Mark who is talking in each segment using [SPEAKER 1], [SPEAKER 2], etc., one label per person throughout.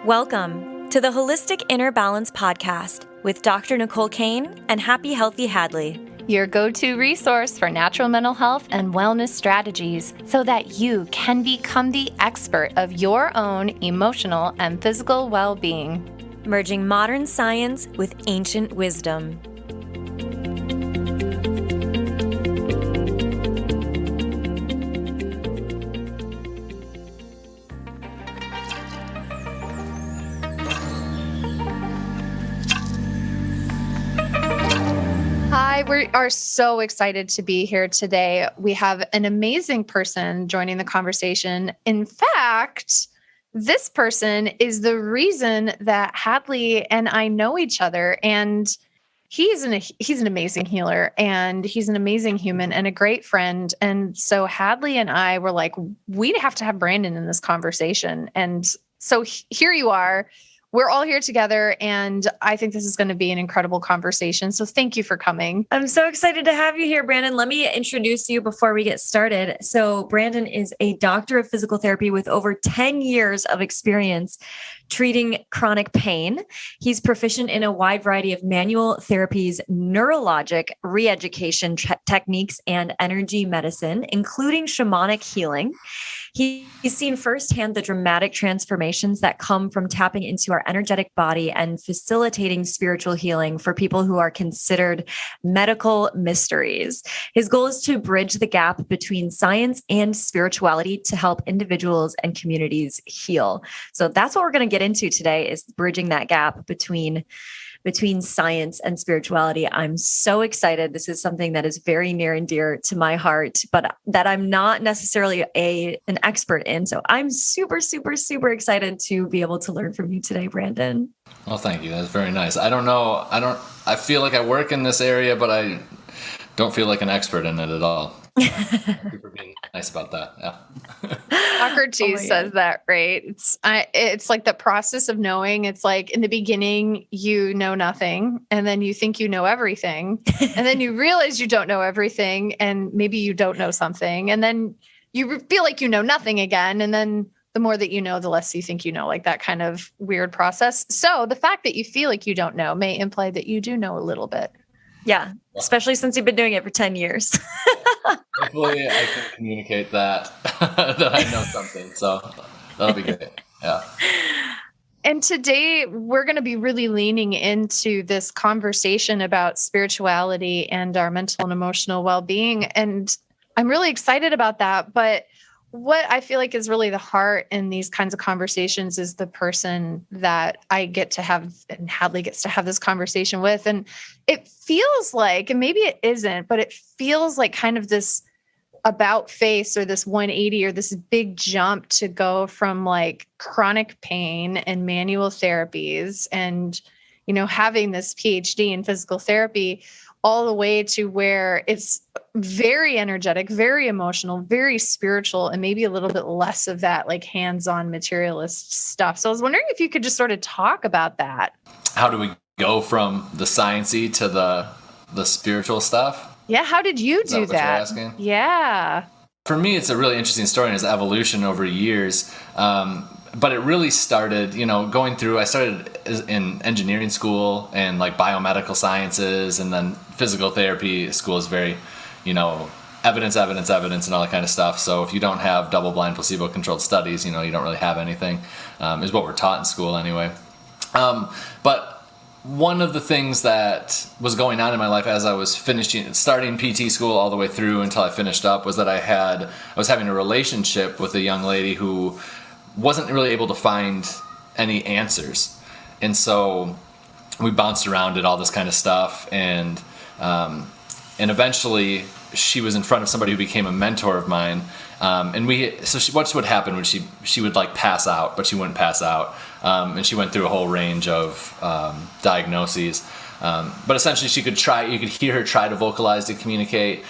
[SPEAKER 1] Welcome to the Holistic Inner Balance Podcast with Dr. Nicole Cain and Happy Healthy Hadley,
[SPEAKER 2] your go-to resource for natural mental health and wellness strategies so that you can become the expert of your own emotional and physical well-being.
[SPEAKER 1] merging modern science with ancient wisdom.
[SPEAKER 2] Hi, we are so excited to be here today. We have an amazing person joining the conversation. In fact, this person is the reason that Hadley and I know each other, and he's an amazing healer, and he's an amazing human and a great friend. And so Hadley and I were like, we'd have to have Brandon in this conversation. And so here you are. We're all here together, and I think this is going to be an incredible conversation. So thank you for coming.
[SPEAKER 1] I'm so excited to have you here, Brandon. Let me introduce you before we get started. So Brandon is a doctor of physical therapy with over 10 years of experience treating chronic pain. He's proficient in a wide variety of manual therapies, neurologic re-education techniques, and energy medicine, including shamanic healing. He's seen firsthand the dramatic transformations that come from tapping into our energetic body and facilitating spiritual healing for people who are considered medical mysteries. His goal is to bridge the gap between science and spirituality to help individuals and communities heal. So that's what we're going to get into today, is bridging that gap between science and spirituality. I'm so excited. This is something that is very near and dear to my heart, but that I'm not necessarily an expert in. So I'm super, super, super excited to be able to learn from you today, Brandon.
[SPEAKER 3] Well, thank you. That's very nice. I feel like I work in this area, but I don't feel like an expert in it at all. Thank you for being nice about that. Yeah.
[SPEAKER 2] Socrates says that, right? It's like the process of knowing. It's like in the beginning, you know nothing, and then you think you know everything, and then you realize you don't know everything, and maybe you don't know something, and then you feel like you know nothing again, and then the more that you know, the less you think you know, like that kind of weird process. So the fact that you feel like you don't know may imply that you do know a little bit.
[SPEAKER 1] Yeah, especially since you've been doing it for 10 years.
[SPEAKER 3] Hopefully I can communicate that I know something. So that'll be good. Yeah.
[SPEAKER 2] And today we're going to be really leaning into this conversation about spirituality and our mental and emotional well-being. And I'm really excited about that. But what I feel like is really the heart in these kinds of conversations is the person that I get to have and Hadley gets to have this conversation with. And it feels like, and maybe it isn't, but it feels like kind of this about face or this 180 or this big jump to go from like chronic pain and manual therapies and, having this PhD in physical therapy all the way to where it's very energetic, very emotional, very spiritual, and maybe a little bit less of that like hands-on materialist stuff. So I was wondering if you could just sort of talk about that.
[SPEAKER 3] How do we go from the sciencey to the spiritual stuff?
[SPEAKER 2] Yeah. How did you do that?
[SPEAKER 3] What you're asking?
[SPEAKER 2] Yeah.
[SPEAKER 3] For me, it's a really interesting story and its evolution over years. But it really started, going through, I started in engineering school and like biomedical sciences, and then physical therapy school is very, evidence, and all that kind of stuff. So if you don't have double-blind placebo-controlled studies, you don't really have anything, is what we're taught in school anyway. But one of the things that was going on in my life as I was starting PT school all the way through until I finished up was that I was having a relationship with a young lady who wasn't really able to find any answers. And so we bounced around, did all this kind of stuff. And eventually she was in front of somebody who became a mentor of mine. What would happen when she would like pass out, but she wouldn't pass out. And she went through a whole range of diagnoses. But essentially you could hear her try to vocalize, to communicate.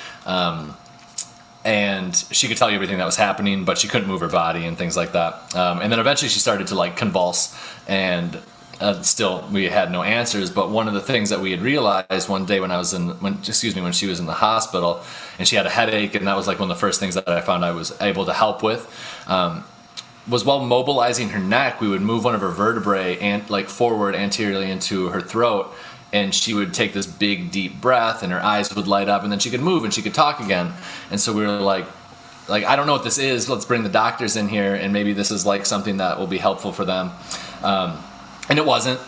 [SPEAKER 3] And she could tell you everything that was happening, but she couldn't move her body and things like that. And then eventually she started to like convulse, and still we had no answers. But one of the things that we had realized one day when she was in the hospital and she had a headache, and that was like one of the first things that I found I was able to help with. was while mobilizing her neck, we would move one of her vertebrae and like forward anteriorly into her throat, and she would take this big deep breath and her eyes would light up, and then she could move and she could talk again. And so we were like, I don't know what this is. Let's bring the doctors in here, and maybe this is like something that will be helpful for them. And it wasn't.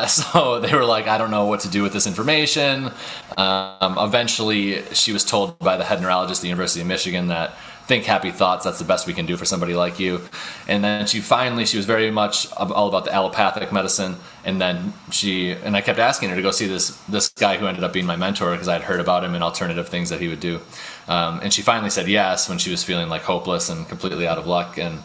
[SPEAKER 3] So they were like, I don't know what to do with this information. Eventually, she was told by the head neurologist at the University of Michigan that think happy thoughts, that's the best we can do for somebody like you. And then she was very much all about the allopathic medicine. And then I kept asking her to go see this guy who ended up being my mentor, because I had heard about him and alternative things that he would do. And she finally said yes when she was feeling like hopeless and completely out of luck. And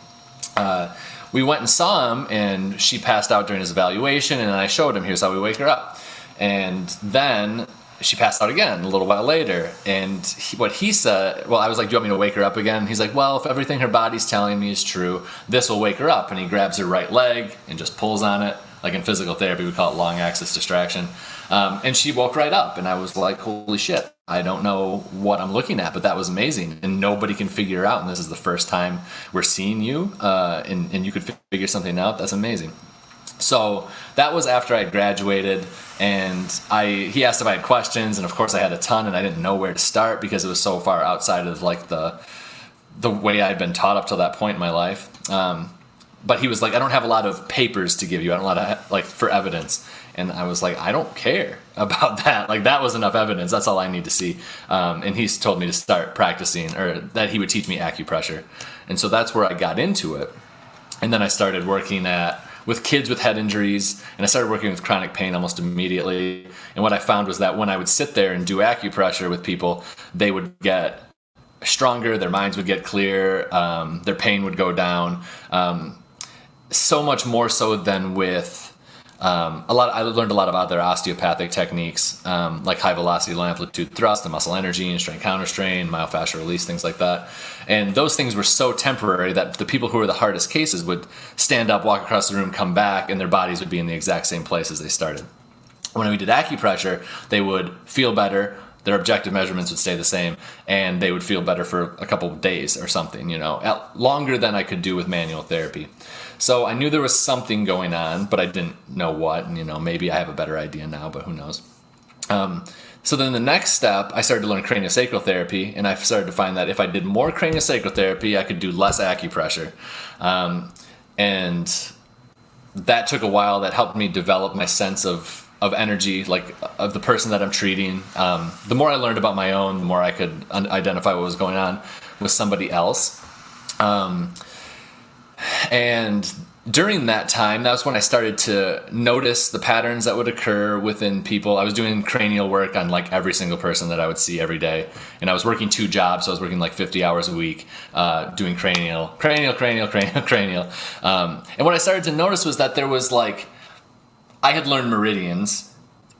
[SPEAKER 3] we went and saw him, and she passed out during his evaluation, and I showed him, here's how we wake her up. And then she passed out again a little while later. And what he said, I was like, do you want me to wake her up again? He's like, well, if everything her body's telling me is true, this will wake her up. And he grabs her right leg and just pulls on it. Like in physical therapy, we call it long axis distraction. And she woke right up, and I was like, holy shit, I don't know what I'm looking at, but that was amazing. And nobody can figure out, and this is the first time we're seeing you, and you could figure something out. That's amazing. So that was after I graduated, and he asked if I had questions, and of course I had a ton, and I didn't know where to start because it was so far outside of like the way I'd been taught up till that point in my life. But he was like, I don't have a lot of papers to give you. I don't have a lot of, like, for evidence. And I was like, I don't care about that. Like, that was enough evidence. That's all I need to see. And he's told me to start practicing, or that he would teach me acupressure. And so that's where I got into it. And then I started working with kids with head injuries, and I started working with chronic pain almost immediately. And what I found was that when I would sit there and do acupressure with people, they would get stronger, their minds would get clear, their pain would go down. So much more so than with I learned a lot of other osteopathic techniques, like high velocity, low amplitude thrust, and muscle energy, and strain counter strain, myofascial release, things like that. And those things were so temporary that the people who were the hardest cases would stand up, walk across the room, come back, and their bodies would be in the exact same place as they started. When we did acupressure, they would feel better. Their objective measurements would stay the same, and they would feel better for a couple of days or something, longer than I could do with manual therapy. So I knew there was something going on, but I didn't know what, and maybe I have a better idea now, but who knows. So then the next step, I started to learn craniosacral therapy, and I started to find that if I did more craniosacral therapy, I could do less acupressure. And that took a while. That helped me develop my sense of energy, like of the person that I'm treating. The more I learned about my own, the more I could identify what was going on with somebody else. And during that time, that's when I started to notice the patterns that would occur within people. I was doing cranial work on like every single person that I would see every day. And I was working 2 jobs, so I was working like 50 hours a week, doing cranial. And what I started to notice was that there was like, I had learned meridians,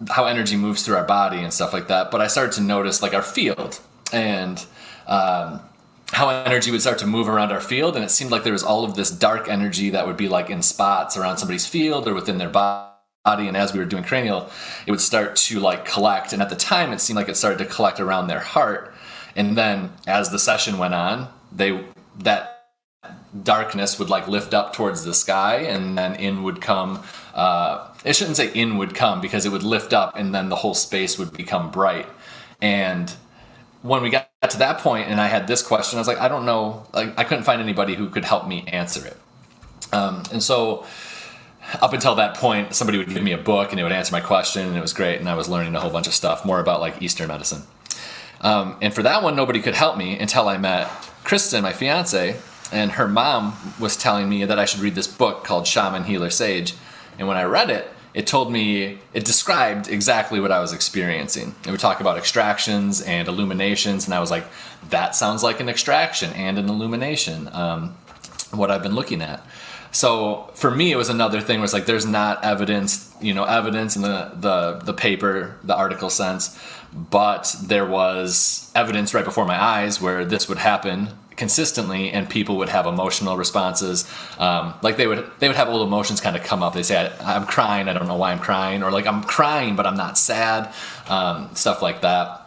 [SPEAKER 3] how energy moves through our body and stuff like that, but I started to notice like our field and how energy would start to move around our field, and it seemed like there was all of this dark energy that would be like in spots around somebody's field or within their body, and as we were doing cranial, it would start to like collect, and at the time it seemed like it started to collect around their heart, and then as the session went on, that darkness would like lift up towards the sky, and then in would come, it shouldn't say in would come, because it would lift up and then the whole space would become bright. And when we got to that point and I had this question, I was like, I don't know, like I couldn't find anybody who could help me answer it. And so up until that point, somebody would give me a book and it would answer my question, and it was great, and I was learning a whole bunch of stuff, more about like Eastern medicine. And for that one, nobody could help me until I met Kristen, my fiance, and her mom was telling me that I should read this book called Shaman, Healer, Sage. And when I read it, it described exactly what I was experiencing. It would talk about extractions and illuminations, and I was like, that sounds like an extraction and an illumination, what I've been looking at. So for me, it was another thing, was like, there's not evidence in the paper, the article sense, but there was evidence right before my eyes where this would happen consistently, and people would have emotional responses. Like they would have little emotions kind of come up. They say, I'm crying, I don't know why I'm crying, or like I'm crying but I'm not sad, stuff like that.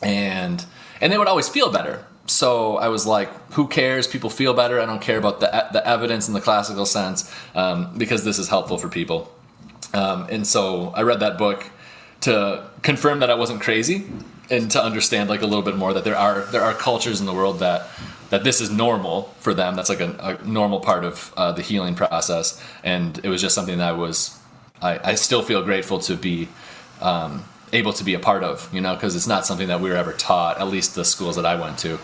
[SPEAKER 3] And they would always feel better. So I was like, who cares? People feel better. I don't care about the evidence in the classical sense, because this is helpful for people. And so I read that book to confirm that I wasn't crazy, and to understand like a little bit more that there are cultures in the world that this is normal for them. That's like a normal part of the healing process. And it was just something that I still feel grateful to be able to be a part of, because it's not something that we were ever taught, at least the schools that I went to.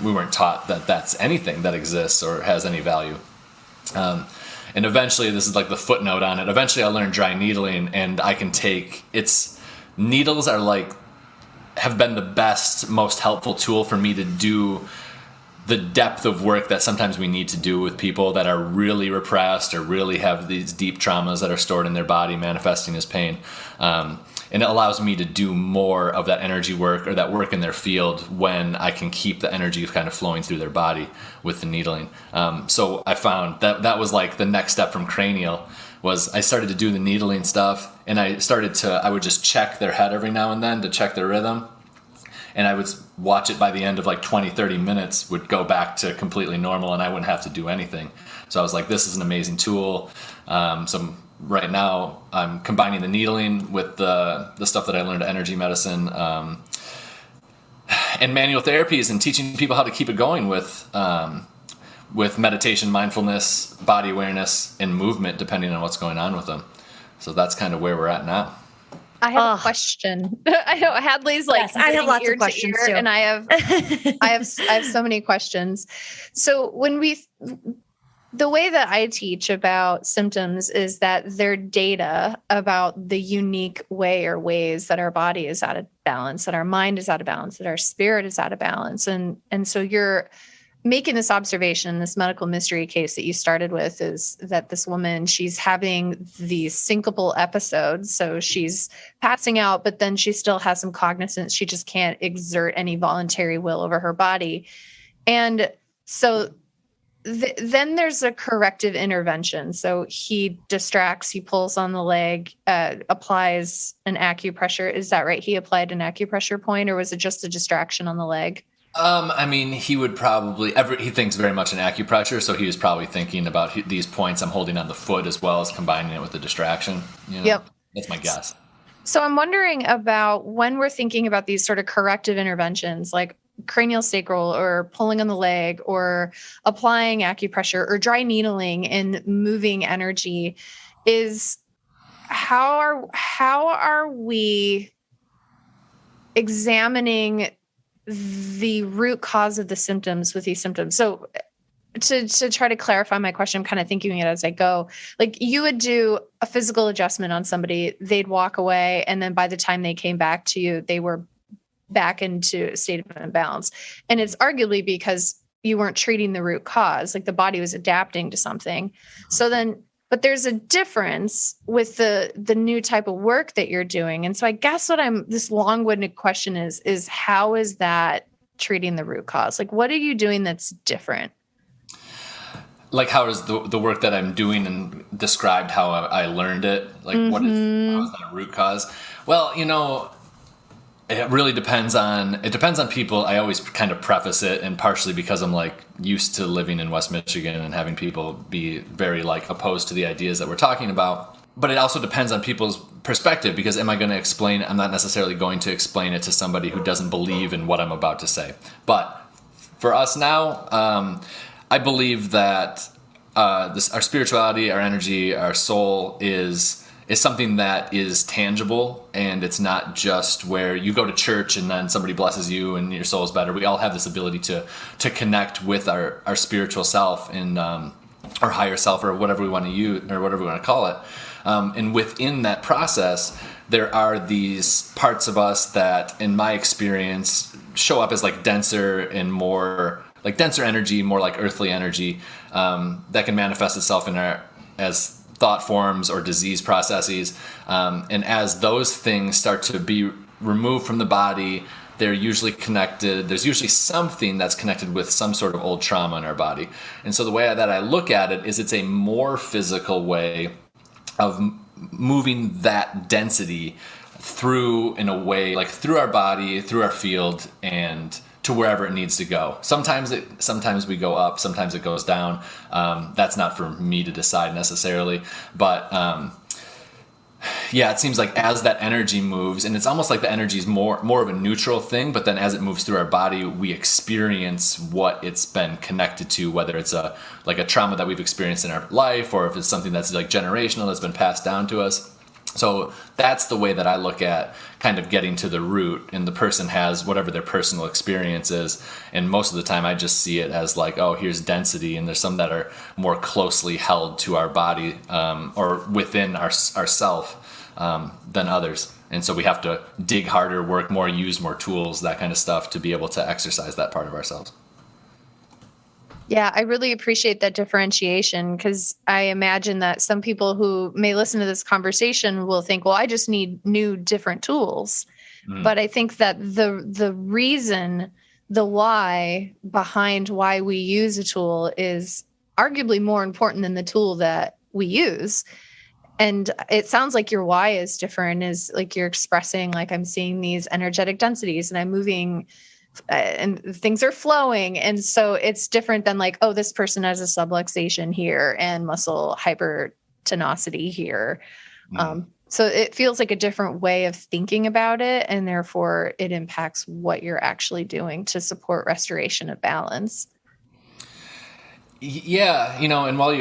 [SPEAKER 3] We weren't taught that that's anything that exists or has any value. And eventually, this is like the footnote on it, eventually I learned dry needling, and I can take needles have been the best, most helpful tool for me to do the depth of work that sometimes we need to do with people that are really repressed or really have these deep traumas that are stored in their body manifesting as pain. And it allows me to do more of that energy work or that work in their field when I can keep the energy kind of flowing through their body with the needling. So I found that was like the next step from cranial. Was I started to do the needling stuff, and I would just check their head every now and then to check their rhythm. And I would watch it by the end of like 20, 30 minutes would go back to completely normal, and I wouldn't have to do anything. So I was like, this is an amazing tool. So right now I'm combining the needling with the stuff that I learned energy medicine, and manual therapies, and teaching people how to keep it going with meditation, mindfulness, body awareness, and movement, depending on what's going on with them. So that's kind of where we're at now.
[SPEAKER 2] I have a question. I know Hadley's like,
[SPEAKER 1] yes, I have lots of questions too.
[SPEAKER 2] And I have so many questions. So the way that I teach about symptoms is that they're data about the unique way or ways that our body is out of balance, that our mind is out of balance, that our spirit is out of balance. And so you're making this observation, this medical mystery case that you started with, is that this woman, she's having these syncopal episodes. So she's passing out, but then she still has some cognizance. She just can't exert any voluntary will over her body. And so then there's a corrective intervention. So he distracts, he pulls on the leg, applies an acupressure. Is that right? He applied an acupressure point, or was it just a distraction on the leg?
[SPEAKER 3] I mean, he would probably, he thinks very much in acupressure, so he was probably thinking about these points I'm holding on the foot as well as combining it with the distraction.
[SPEAKER 2] Yep.
[SPEAKER 3] That's my guess.
[SPEAKER 2] So I'm wondering about when we're thinking about these sort of corrective interventions, like cranial sacral or pulling on the leg or applying acupressure or dry needling and moving energy, is how are we examining the root cause of the symptoms with these symptoms? So to try to clarify my question, I'm kind of thinking it as I go. Like, you would do a physical adjustment on somebody, they'd walk away, and then by the time they came back to you, they were back into a state of imbalance. And it's arguably because you weren't treating the root cause, like the body was adapting to something. So then, but there's a difference with the new type of work that you're doing. And so I guess this long-winded question is how is that treating the root cause? Like, what are you doing that's different?
[SPEAKER 3] Like, how is the work that I'm doing and described how I learned it? Like, how is that a root cause? Well, it really depends on people. I always kind of preface it, and partially because I'm like used to living in West Michigan and having people be very like opposed to the ideas that we're talking about. But it also depends on people's perspective, because am I going to explain it? I'm not necessarily going to explain it to somebody who doesn't believe in what I'm about to say. But for us now, I believe that our spirituality, our energy, our soul is something that is tangible, and it's not just where you go to church and then somebody blesses you and your soul is better. We all have this ability to connect with our spiritual self and our higher self, or whatever we want to use, or whatever we want to call it. And within that process, there are these parts of us that, in my experience, show up as like denser and more like denser energy, more like earthly energy, that can manifest itself as thought forms or disease processes. And as those things start to be removed from the body, they're usually connected. There's usually something that's connected with some sort of old trauma in our body. And so the way that I look at it is it's a more physical way of moving that density through, in a way, like through our body, through our field, and to wherever it needs to go. Sometimes we go up, sometimes it goes down. That's not for me to decide necessarily, but it seems like as that energy moves, and it's almost like the energy is more of a neutral thing, but then as it moves through our body, we experience what it's been connected to, whether it's a trauma that we've experienced in our life, or if it's something that's like generational that's been passed down to us. So that's the way that I look at kind of getting to the root, and the person has whatever their personal experience is. And most of the time I just see it as like, oh, here's density, and there's some that are more closely held to our body or within our self than others. And so we have to dig harder, work more, use more tools, that kind of stuff to be able to exercise that part of ourselves.
[SPEAKER 2] Yeah, I really appreciate that differentiation, because I imagine that some people who may listen to this conversation will think, well, I just need new, different tools. But I think that the reason, the why behind why we use a tool is arguably more important than the tool that we use. And it sounds like your why is different, is like you're expressing, like, I'm seeing these energetic densities and I'm moving and things are flowing. And so it's different than like, oh, this person has a subluxation here and muscle hypertonicity here. So it feels like a different way of thinking about it. And therefore it impacts what you're actually doing to support restoration of balance.
[SPEAKER 3] Yeah. And while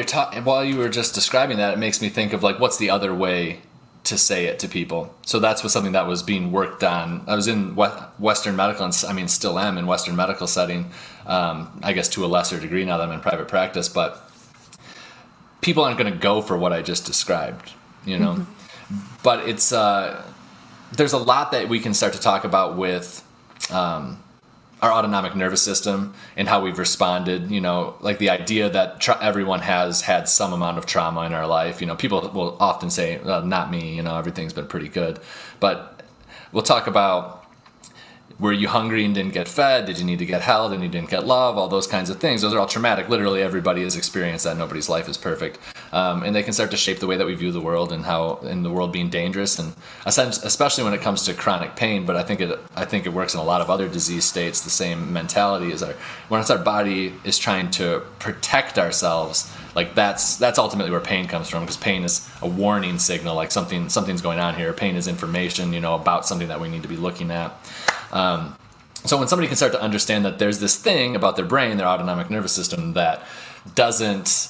[SPEAKER 3] you were just describing that, it makes me think of like, what's the other way to say it to people. So that's something that was being worked on. I was in Western medical, and still am in Western medical setting, I guess to a lesser degree now that I'm in private practice, but people aren't going to go for what I just described, but it's, there's a lot that we can start to talk about with, our autonomic nervous system and how we've responded, like the idea that everyone has had some amount of trauma in our life. People will often say, well, not me, everything's been pretty good. But we'll talk about, were you hungry and didn't get fed? Did you need to get held and you didn't get love? All those kinds of things. Those are all traumatic. Literally everybody has experienced that. Nobody's life is perfect. And they can start to shape the way that we view the world, and how in the world being dangerous, and especially when it comes to chronic pain. But I think it works in a lot of other disease states. The same mentality is when our body is trying to protect ourselves, like that's ultimately where pain comes from, because pain is a warning signal, like something's going on here. Pain is information, about something that we need to be looking at. So when somebody can start to understand that there's this thing about their brain, their autonomic nervous system, that doesn't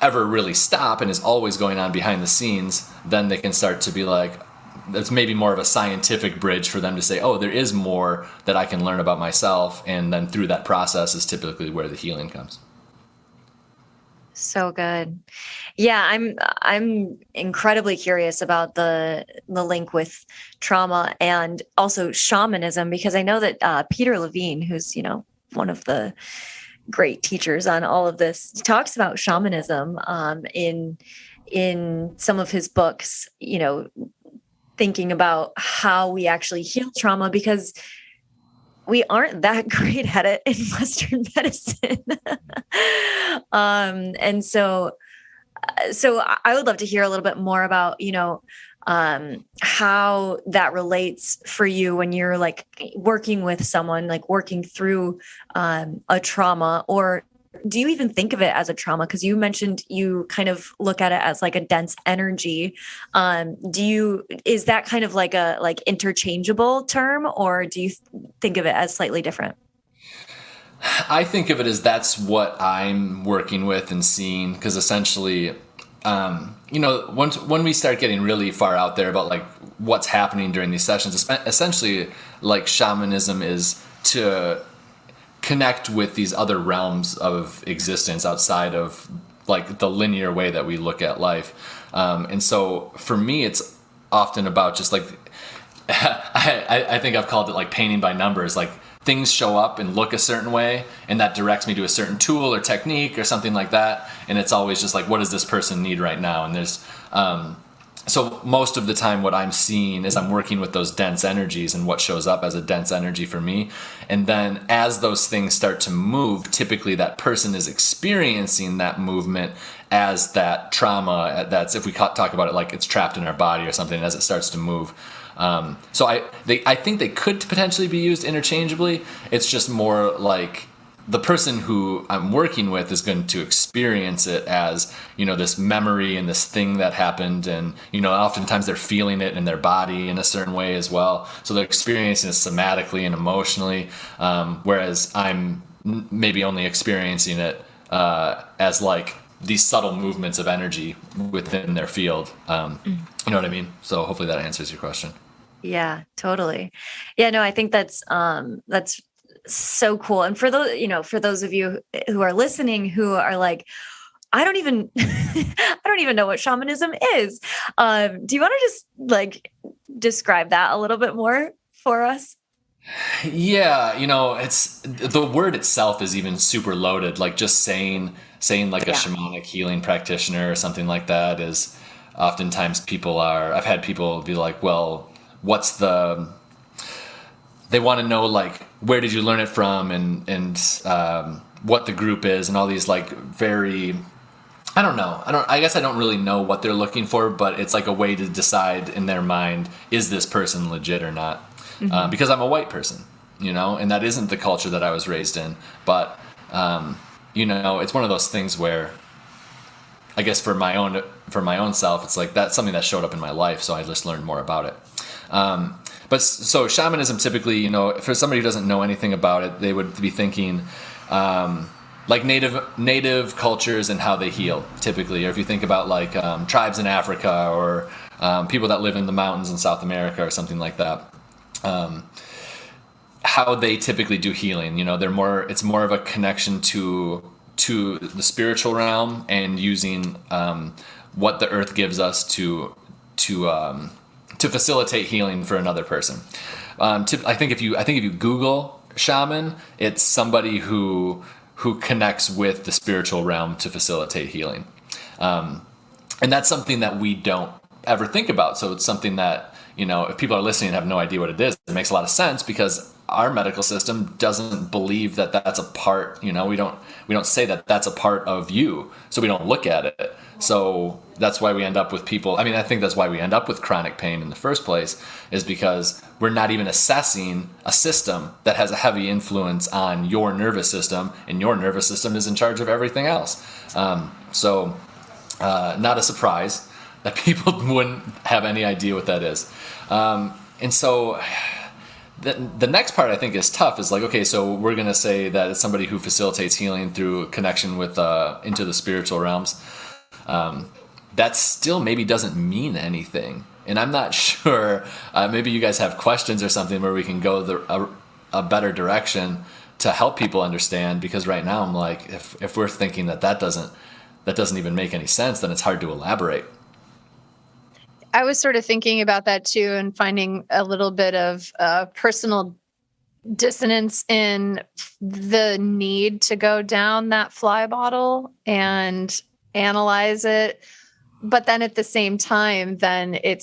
[SPEAKER 3] ever really stop and is always going on behind the scenes, then they can start to be like, that's maybe more of a scientific bridge for them to say, oh, there is more that I can learn about myself. And then through that process is typically where the healing comes.
[SPEAKER 1] So good. Yeah, I'm incredibly curious about the link with trauma and also shamanism, because I know that Peter Levine, who's one of the great teachers on all of this, talks about shamanism in some of his books. Thinking about how we actually heal trauma, because we aren't that great at it in Western medicine. And so I would love to hear a little bit more about, how that relates for you when you're like working with someone, like working through a trauma, or do you even think of it as a trauma? Because you mentioned you kind of look at it as like a dense energy. Is that kind of like a interchangeable term, or do you think of it as slightly different?
[SPEAKER 3] I think of it as that's what I'm working with and seeing, because essentially, when we start getting really far out there about like what's happening during these sessions, essentially like shamanism is to connect with these other realms of existence outside of like the linear way that we look at life. And so for me, it's often about just like, I think I've called it like painting by numbers. Like things show up and look a certain way, and that directs me to a certain tool or technique or something like that. And it's always just like, what does this person need right now? And there's, so most of the time what I'm seeing is I'm working with those dense energies and what shows up as a dense energy for me. And then as those things start to move, typically that person is experiencing that movement as that trauma. That's, if we talk about it like it's trapped in our body or something, as it starts to move. So I think they could potentially be used interchangeably. It's just more like the person who I'm working with is going to experience it as, this memory and this thing that happened. And, oftentimes they're feeling it in their body in a certain way as well. So they're experiencing it somatically and emotionally. Whereas I'm maybe only experiencing it as like these subtle movements of energy within their field. You know what I mean? So hopefully that answers your question.
[SPEAKER 1] Yeah, totally. Yeah, no, I think that's so cool. And for those of you who are listening who are like, I don't even know what shamanism is. Do you want to just like describe that a little bit more for us?
[SPEAKER 3] Yeah, it's the word itself is even super loaded. Like just saying like a shamanic healing practitioner or something like that is oftentimes I've had people be like, well, they want to know like, where did you learn it from and what the group is and all these like very, I don't know. I guess I don't really know what they're looking for, but it's like a way to decide in their mind, is this person legit or not? Because I'm a white person, and that isn't the culture that I was raised in. But, it's one of those things where I guess for my own self, it's like that's something that showed up in my life. So I just learned more about it. But so shamanism typically, for somebody who doesn't know anything about it, they would be thinking, like native cultures and how they heal typically. Or if you think about like, tribes in Africa or, people that live in the mountains in South America or something like that. How they typically do healing, it's more of a connection to the spiritual realm and using what the earth gives us to facilitate healing for another person. I think if you Google shaman, it's somebody who connects with the spiritual realm to facilitate healing, and that's something that we don't ever think about. So it's something that, if people are listening and have no idea what it is, it makes a lot of sense because our medical system doesn't believe that that's a part, we don't say that that's a part of you. So we don't look at it. So that's why we end up with people. I mean, I think that's why we end up with chronic pain in the first place, is because we're not even assessing a system that has a heavy influence on your nervous system, and your nervous system is in charge of everything else. So not a surprise that people wouldn't have any idea what that is. And so the next part I think is tough, is like, okay, so we're going to say that it's somebody who facilitates healing through connection with into the spiritual realms. That still maybe doesn't mean anything. And I'm not sure, maybe you guys have questions or something where we can go a better direction to help people understand, because right now I'm like, if we're thinking that doesn't even make any sense, then it's hard to elaborate.
[SPEAKER 2] I was sort of thinking about that too, and finding a little bit of personal dissonance in the need to go down that fly bottle and analyze it. But then at the same time, then I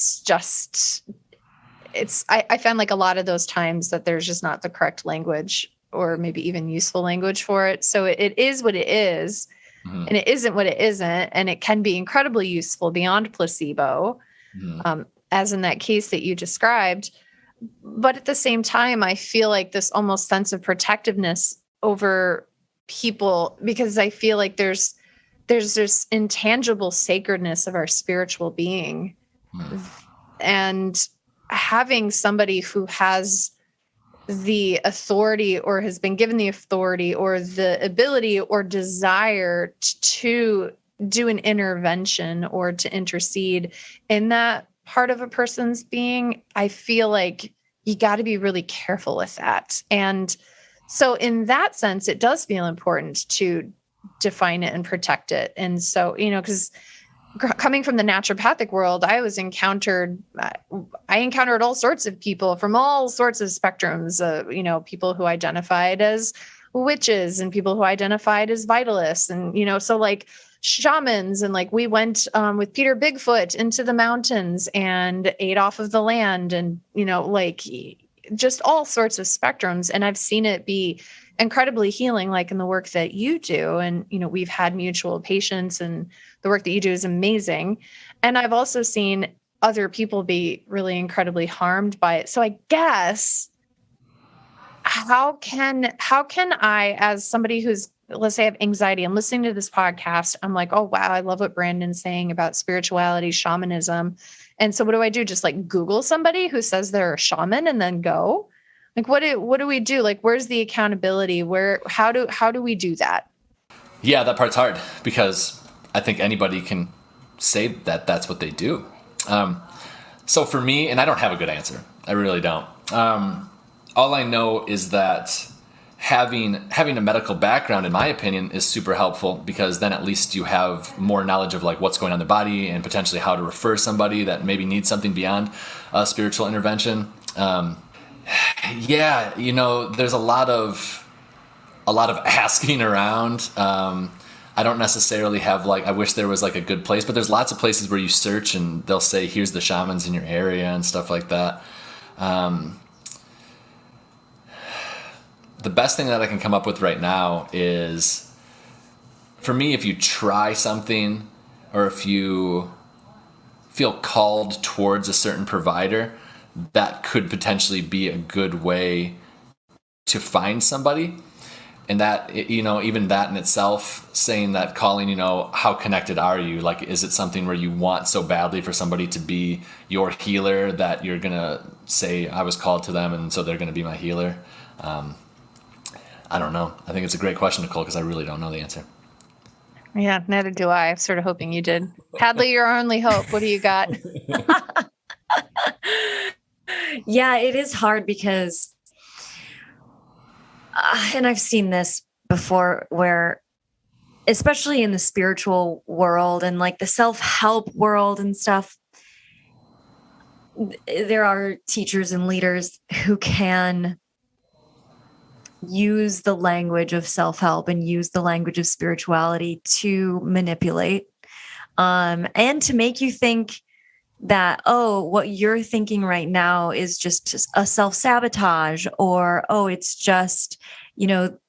[SPEAKER 2] found like a lot of those times that there's just not the correct language or maybe even useful language for it. So it is what it is, and it isn't what it isn't. And it can be incredibly useful beyond placebo. As in that case that you described. But at the same time, I feel like this almost sense of protectiveness over people, because I feel like there's this intangible sacredness of our spiritual being. And having somebody who has the authority or has been given the authority or the ability or desire to do an intervention or to intercede in that part of a person's being, I feel like you got to be really careful with that. And so in that sense, it does feel important to define it and protect it. And so, because coming from the naturopathic world, I encountered all sorts of people from all sorts of spectrums, people who identified as witches and people who identified as vitalists. And, so like shamans, and like we went with Peter Bigfoot into the mountains and ate off of the land, and, like just all sorts of spectrums. And I've seen it be incredibly healing, like in the work that you do. And, we've had mutual patients, and the work that you do is amazing. And I've also seen other people be really incredibly harmed by it. So I guess how can I, as somebody who's, let's say I have anxiety, I'm listening to this podcast, I'm like, oh wow, I love what Brandon's saying about spirituality, shamanism. And so what do I do? Just like Google somebody who says they're a shaman and then go? Like what do we do? Like where's the accountability? How do we do that?
[SPEAKER 3] Yeah, that part's hard because I think anybody can say that that's what they do. So for me, and I don't have a good answer. I really don't. All I know is that having a medical background, in my opinion, is super helpful because then at least you have more knowledge of like what's going on in the body and potentially how to refer somebody that maybe needs something beyond spiritual intervention. Yeah, there's a lot of asking around. I don't necessarily have I wish there was like a good place, but there's lots of places where you search and they'll say, here's the shamans in your area and stuff like that. The best thing that I can come up with right now is, for me, if you try something or if you feel called towards a certain provider, that could potentially be a good way to find somebody. And that, even that in itself, saying that, calling, how connected are you? Like, is it something where you want so badly for somebody to be your healer that you're going to say, I was called to them and so they're going to be my healer? I don't know. I think it's a great question, Nicole, because I really don't know the answer.
[SPEAKER 2] Yeah, neither do I. I'm sort of hoping you did. Hadley, your only hope. What do you got?
[SPEAKER 1] Yeah, it is hard because, and I've seen this before where, especially in the spiritual world and like the self-help world and stuff, there are teachers and leaders who can use the language of self-help and use the language of spirituality to manipulate, and to make you think that, oh, what you're thinking right now is just a self-sabotage, or, oh, it's just, like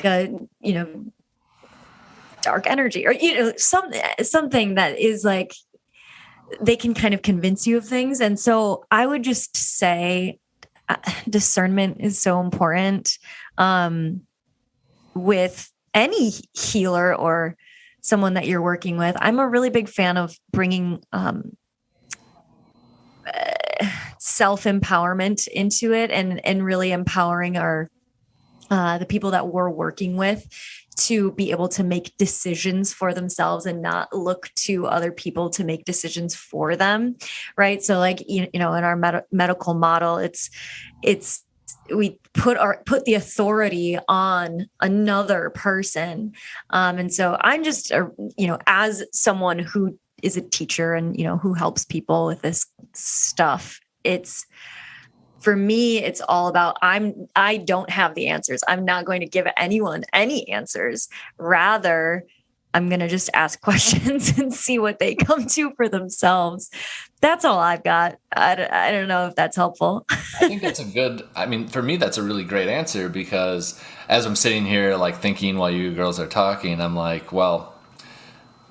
[SPEAKER 1] a, dark energy, or, something that is like, they can kind of convince you of things. And so I would just say, discernment is so important with any healer or someone that you're working with. I'm a really big fan of bringing self-empowerment into it and really empowering the people that we're working with to be able to make decisions for themselves and not look to other people to make decisions for them. Right. So like, in our medical model, it's we put the authority on another person. And so I'm just, as someone who is a teacher and, who helps people with this stuff, for me, it's all about, I don't have the answers. I'm not going to give anyone any answers. Rather, I'm going to just ask questions and see what they come to for themselves. That's all I've got. I don't know if that's helpful.
[SPEAKER 3] I think that's for me, that's a really great answer, because as I'm sitting here, like thinking while you girls are talking, I'm like, well,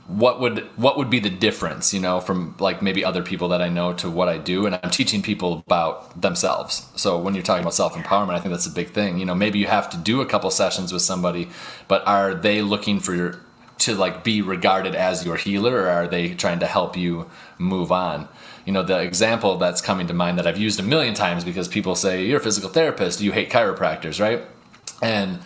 [SPEAKER 3] what would be the difference, from like maybe other people that I know to what I do? And I'm teaching people about themselves. So when you're talking about self-empowerment, I think that's a big thing. Maybe you have to do a couple sessions with somebody, but are they looking to like be regarded as your healer, or are they trying to help you move on? The example that's coming to mind that I've used a million times, because people say, you're a physical therapist, you hate chiropractors, right? And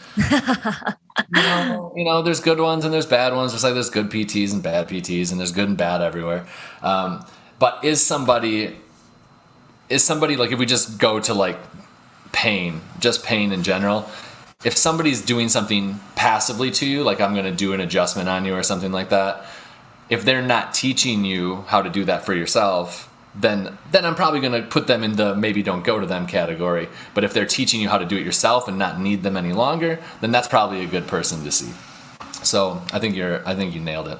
[SPEAKER 3] there's good ones and there's bad ones, just like there's good PTs and bad PTs, and there's good and bad everywhere. But is somebody like, if we just go to like pain in general, if somebody's doing something passively to you, like I'm going to do an adjustment on you or something like that, if they're not teaching you how to do that for yourself, then I'm probably going to put them in the maybe don't go to them category. But if they're teaching you how to do it yourself and not need them any longer, then that's probably a good person to see. So I think you nailed it.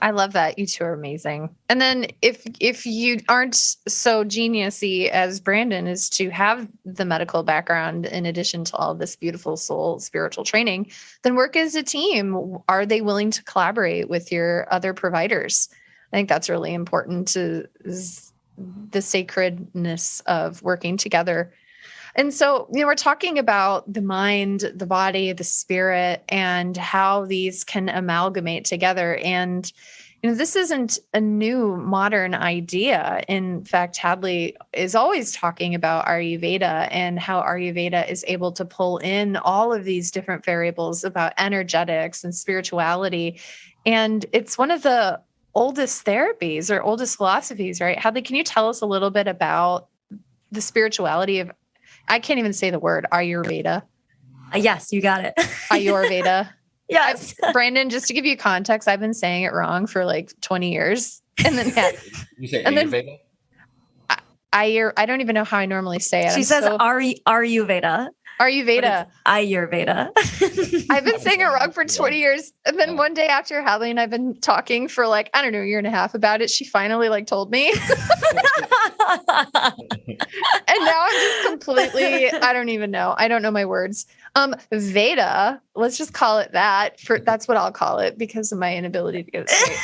[SPEAKER 2] I love that. You two are amazing. And then if you aren't so geniusy as Brandon is to have the medical background in addition to all this beautiful soul spiritual training, then work as a team. Are they willing to collaborate with your other providers? I think that's really important to the sacredness of working together. And so, we're talking about the mind, the body, the spirit, and how these can amalgamate together. And, this isn't a new modern idea. In fact, Hadley is always talking about Ayurveda and how Ayurveda is able to pull in all of these different variables about energetics and spirituality. And it's one of the oldest therapies or oldest philosophies, right? Hadley, can you tell us a little bit about the spirituality of, I can't even say the word, Ayurveda?
[SPEAKER 1] Yes, you got it.
[SPEAKER 2] Ayurveda.
[SPEAKER 1] Yes.
[SPEAKER 2] Brandon, just to give you context, I've been saying it wrong for like 20 years. And then,
[SPEAKER 3] you say Ayurveda?
[SPEAKER 2] I don't even know how I normally say it.
[SPEAKER 1] She says, Ayurveda.
[SPEAKER 2] Ayurveda.
[SPEAKER 1] Ayurveda.
[SPEAKER 2] I've been saying it wrong for 20 years. And then one day after Hadley and I've been talking for like, I don't know, a year and a half about it, she finally like told me. And now I'm just completely, I don't even know. I don't know my words. Veda, let's just call it that. That's what I'll call it because of my inability to get it straight.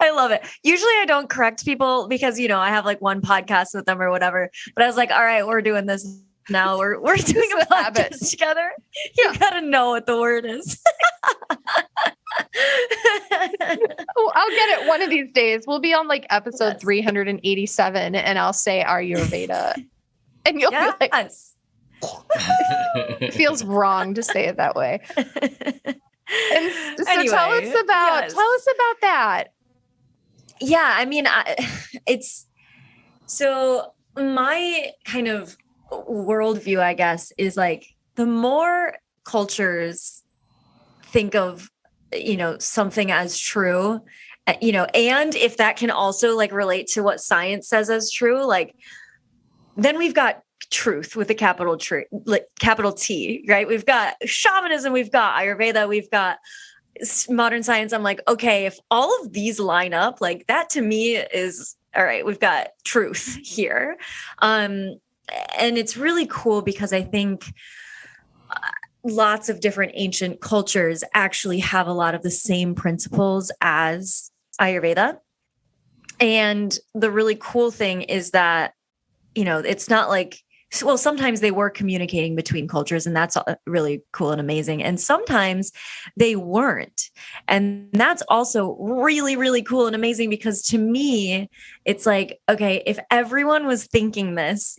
[SPEAKER 1] I love it. Usually I don't correct people because, I have like one podcast with them or whatever, but I was like, all right, we're doing this now. We're doing a podcast together. You got to know what the word is.
[SPEAKER 2] Oh, I'll get it one of these days. We'll be on like episode 387 and I'll say Ayurveda and you'll be like, it feels wrong to say it that way. And so
[SPEAKER 1] anyway,
[SPEAKER 2] tell us about that.
[SPEAKER 1] Yeah. I mean, it's so my kind of worldview, I guess, is like the more cultures think of, something as true, and if that can also like relate to what science says as true, like then we've got truth with a capital T, right? We've got shamanism, we've got Ayurveda, we've got modern science. I'm like, okay, if all of these line up, like that to me is all right. We've got truth here. And it's really cool because I think lots of different ancient cultures actually have a lot of the same principles as Ayurveda. And the really cool thing is that, it's not like, well, sometimes they were communicating between cultures and that's really cool and amazing. And sometimes they weren't. And that's also really, really cool and amazing because to me, it's like, okay, if everyone was thinking this,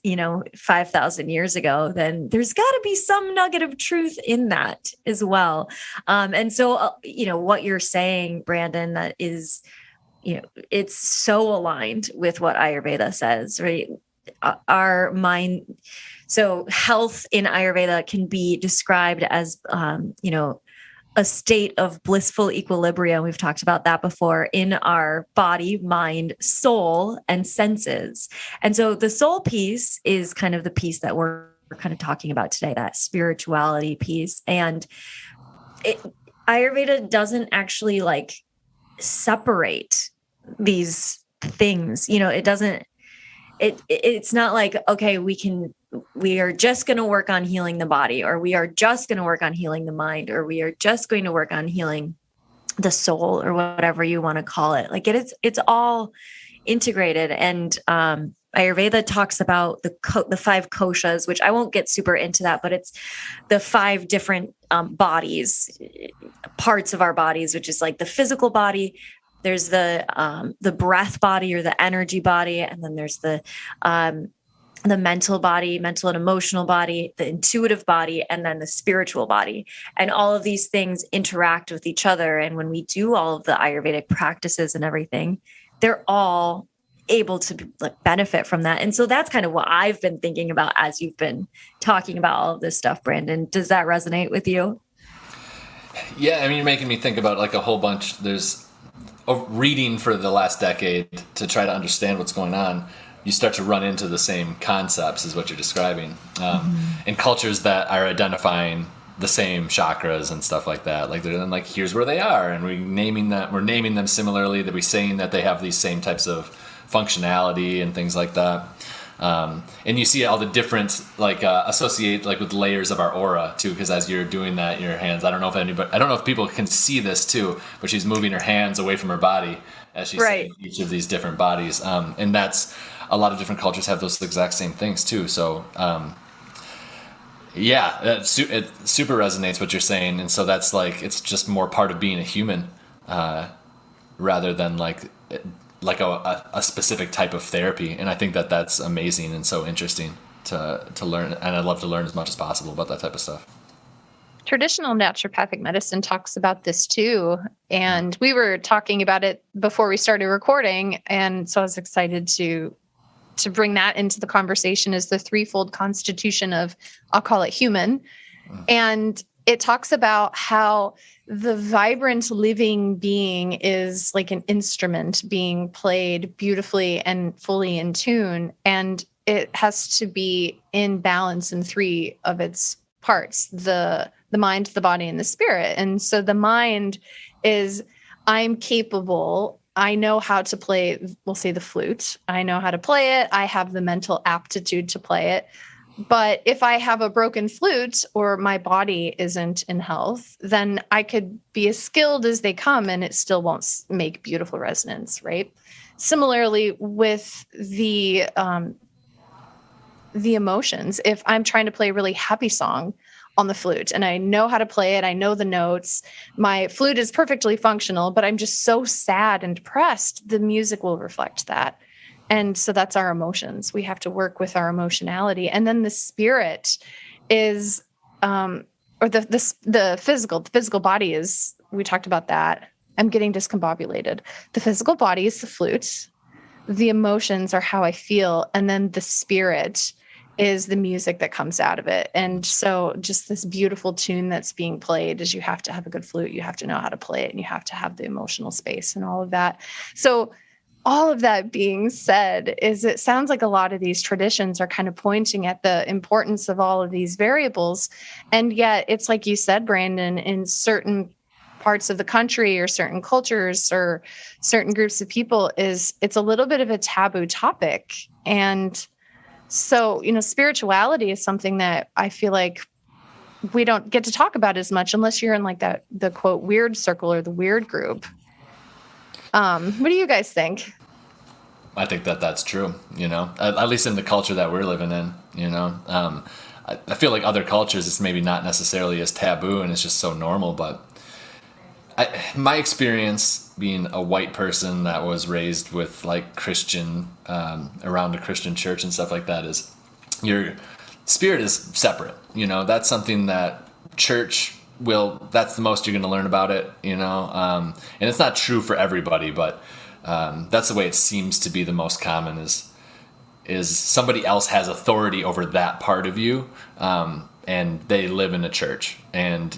[SPEAKER 1] 5,000 years ago, then there's got to be some nugget of truth in that as well. And so, what you're saying, Brandon, that is, it's so aligned with what Ayurveda says, right? Our mind. So health in Ayurveda can be described as, a state of blissful equilibrium. We've talked about that before in our body, mind, soul, and senses. And so the soul piece is kind of the piece that we're kind of talking about today, that spirituality piece. And Ayurveda doesn't actually like separate these things. It doesn't, it's not like, okay, we are just going to work on healing the body, or we are just going to work on healing the mind, or we are just going to work on healing the soul, or whatever you want to call it. Like it's all integrated. And Ayurveda talks about the 5 koshas, which I won't get super into that, but it's the 5 different bodies, parts of our bodies, which is like the physical body. There's the breath body or the energy body. And then there's the mental body, mental and emotional body, the intuitive body, and then the spiritual body. And all of these things interact with each other. And when we do all of the Ayurvedic practices and everything, they're all able to benefit from that. And so that's kind of what I've been thinking about as you've been talking about all of this stuff, Brandon. Does that resonate with you?
[SPEAKER 3] Yeah. I mean, you're making me think about like a whole bunch. There's reading for the last decade to try to understand what's going on. You start to run into the same concepts as what you're describing. In cultures that are identifying the same chakras and stuff like that. Like they're then like, here's where they are, and we're naming them similarly. That we're saying that they have these same types of functionality and things like that. And you see all the different associate like with layers of our aura too, because as you're doing that in your hands, I don't know if people can see this too, but she's moving her hands away from her body as she's saying each of these different bodies. And that's a lot of different cultures have those exact same things too. So, it super resonates what you're saying. And so that's like, it's just more part of being a human, rather than like a specific type of therapy. And I think that that's amazing and so interesting to learn. And I'd love to learn as much as possible about that type of stuff.
[SPEAKER 2] Traditional naturopathic medicine talks about this too. And we were talking about it before we started recording. And so I was excited to bring that into the conversation, is the threefold constitution of, I'll call it human. And it talks about how the vibrant living being is like an instrument being played beautifully and fully in tune. And it has to be in balance in three of its parts, the mind, the body, and the spirit. And so the mind is, I'm capable, I know how to play, we'll say the flute. I know how to play it. I have the mental aptitude to play it. But if I have a broken flute or my body isn't in health, then I could be as skilled as they come and it still won't make beautiful resonance, right? Similarly with the emotions, if I'm trying to play a really happy song on the flute and I know how to play it, I know the notes, my flute is perfectly functional, but I'm just so sad and depressed, the music will reflect that. And so that's our emotions. We have to work with our emotionality. And then the spirit is, or the physical body is, we talked about that. I'm getting discombobulated. The physical body is the flute. The emotions are how I feel. And then the spirit is the music that comes out of it. And so just this beautiful tune that's being played is, you have to have a good flute. You have to know how to play it, and you have to have the emotional space and all of that. So all of that being said, is it sounds like a lot of these traditions are kind of pointing at the importance of all of these variables. And yet it's like you said, Brandon, in certain parts of the country or certain cultures or certain groups of people, it's a little bit of a taboo topic. And so, spirituality is something that I feel like we don't get to talk about as much unless you're in like the quote weird circle or the weird group. What do you guys think?
[SPEAKER 3] I think that that's true, at least in the culture that we're living in, I feel like other cultures, it's maybe not necessarily as taboo and it's just so normal. But my experience being a white person that was raised with like Christian, around a Christian church and stuff like that, is your spirit is separate. That's something that church that's the most you're going to learn about it, and it's not true for everybody, but that's the way it seems to be the most common, is somebody else has authority over that part of you, and they live in a church. And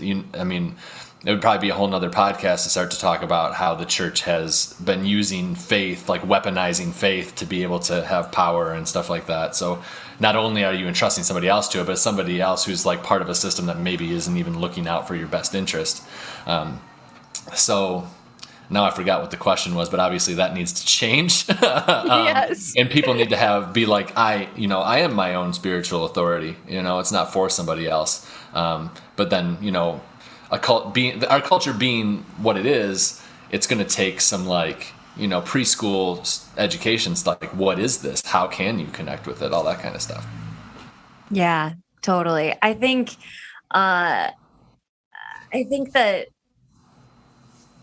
[SPEAKER 3] it would probably be a whole nother podcast to start to talk about how the church has been using faith, like weaponizing faith, to be able to have power and stuff like that. So not only are you entrusting somebody else to it, but somebody else who's like part of a system that maybe isn't even looking out for your best interest. So now I forgot what the question was, but obviously that needs to change.
[SPEAKER 2] Yes.
[SPEAKER 3] And people need to be like, I am my own spiritual authority. It's not for somebody else. But then, our culture being what it is, it's going to take some preschool education stuff. Like, what is this? How can you connect with it? All that kind of stuff.
[SPEAKER 1] Yeah, totally. I think that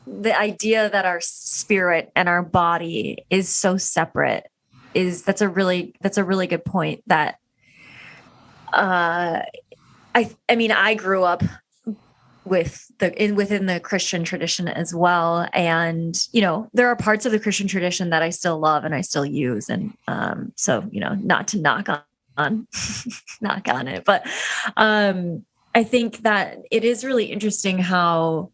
[SPEAKER 1] the idea that our spirit and our body is so separate that's a really good point. That I grew up within the Christian tradition as well. And, there are parts of the Christian tradition that I still love and I still use. And, so, not to knock on it, but, I think that it is really interesting how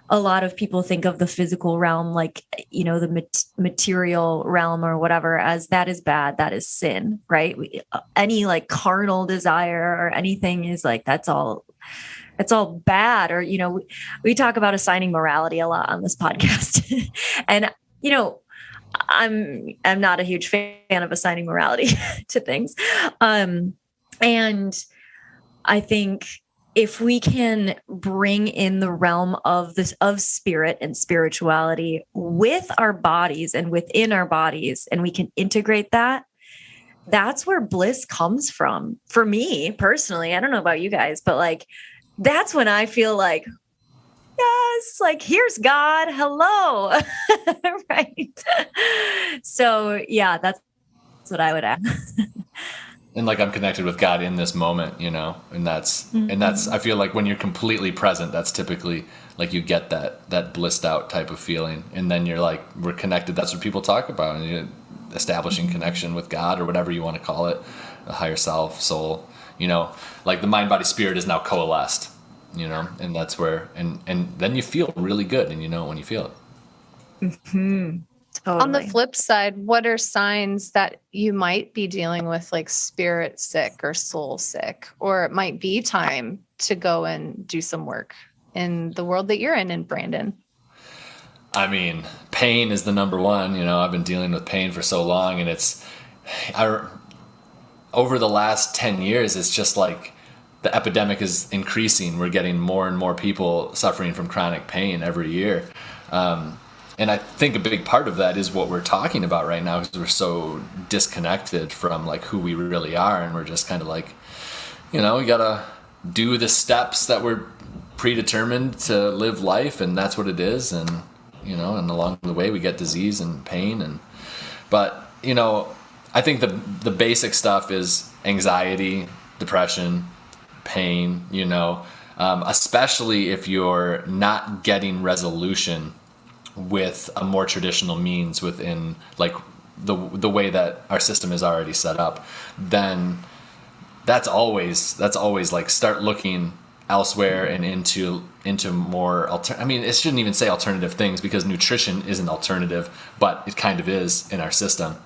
[SPEAKER 1] a lot of people think of the physical realm, like, the material realm or whatever, as that is bad. That is sin, right? Any like carnal desire or anything is like, that's it's all bad. Or, we talk about assigning morality a lot on this podcast. And, I'm not a huge fan of assigning morality to things. And I think if we can bring in the realm of spirit and spirituality with our bodies and within our bodies, and we can integrate that, that's where bliss comes from. For me personally, I don't know about you guys, but like, that's when I feel like, yes, like here's God. Hello. Right. So yeah, that's what I would add.
[SPEAKER 3] And like, I'm connected with God in this moment, and that's, I feel like when you're completely present, that's typically like you get that blissed out type of feeling. And then you're like, we're connected. That's what people talk about. And you're establishing connection with God, or whatever you want to call it, a higher self, soul, like the mind, body, spirit is now coalesced, and that's where, and then you feel really good. And when you feel it.
[SPEAKER 1] Mm-hmm. Totally.
[SPEAKER 2] On the flip side, what are signs that you might be dealing with like spirit sick or soul sick, or it might be time to go and do some work in the world that you're in, Brandon?
[SPEAKER 3] I mean, pain is the number one. I've been dealing with pain for so long, and over the last 10 years, it's just like the epidemic is increasing. We're getting more and more people suffering from chronic pain every year. And I think a big part of that is what we're talking about right now, because we're so disconnected from like who we really are. And we're just kind of like, we got to do the steps that we're predetermined to live life. And that's what it is. And, and along the way we get disease and pain. But I think the basic stuff is anxiety, depression, pain, especially if you're not getting resolution with a more traditional means within like the way that our system is already set up, then that's always like start looking elsewhere and into more it shouldn't even say alternative things, because nutrition is an alternative, but it kind of is in our system.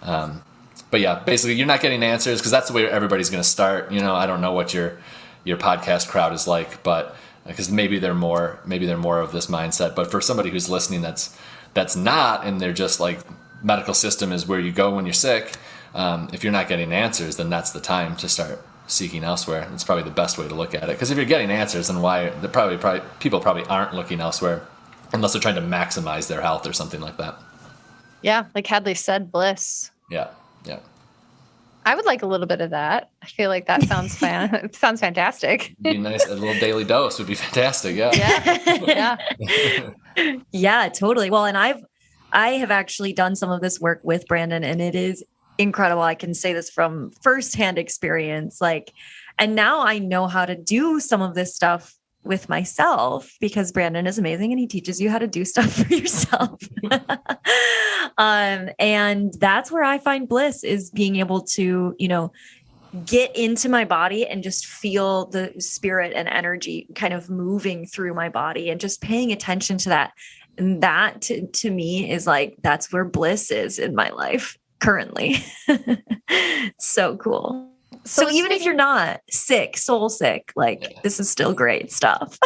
[SPEAKER 3] But yeah, basically you're not getting answers because that's the way everybody's going to start. I don't know what your podcast crowd is like, but because maybe they're more of this mindset. But for somebody who's listening that's not, and they're just like, medical system is where you go when you're sick, if you're not getting answers, then that's the time to start seeking elsewhere. It's probably the best way to look at it, because if you're getting answers, then people probably aren't looking elsewhere unless they're trying to maximize their health or something like that.
[SPEAKER 2] Yeah, like Hadley said, bliss.
[SPEAKER 3] Yeah.
[SPEAKER 2] I would like a little bit of that. I feel like that sounds it sounds fantastic.
[SPEAKER 3] It'd be nice. A little daily dose would be fantastic. Yeah.
[SPEAKER 2] Yeah.
[SPEAKER 1] Yeah, totally. Well, and I have actually done some of this work with Brandon, and it is incredible. I can say this from firsthand experience. And now I know how to do some of this stuff with myself, because Brandon is amazing and he teaches you how to do stuff for yourself. And that's where I find bliss, is being able to, get into my body and just feel the spirit and energy kind of moving through my body and just paying attention to that. And that to me is like, that's where bliss is in my life currently. So cool. So even if you're not sick, soul sick, this is still great stuff.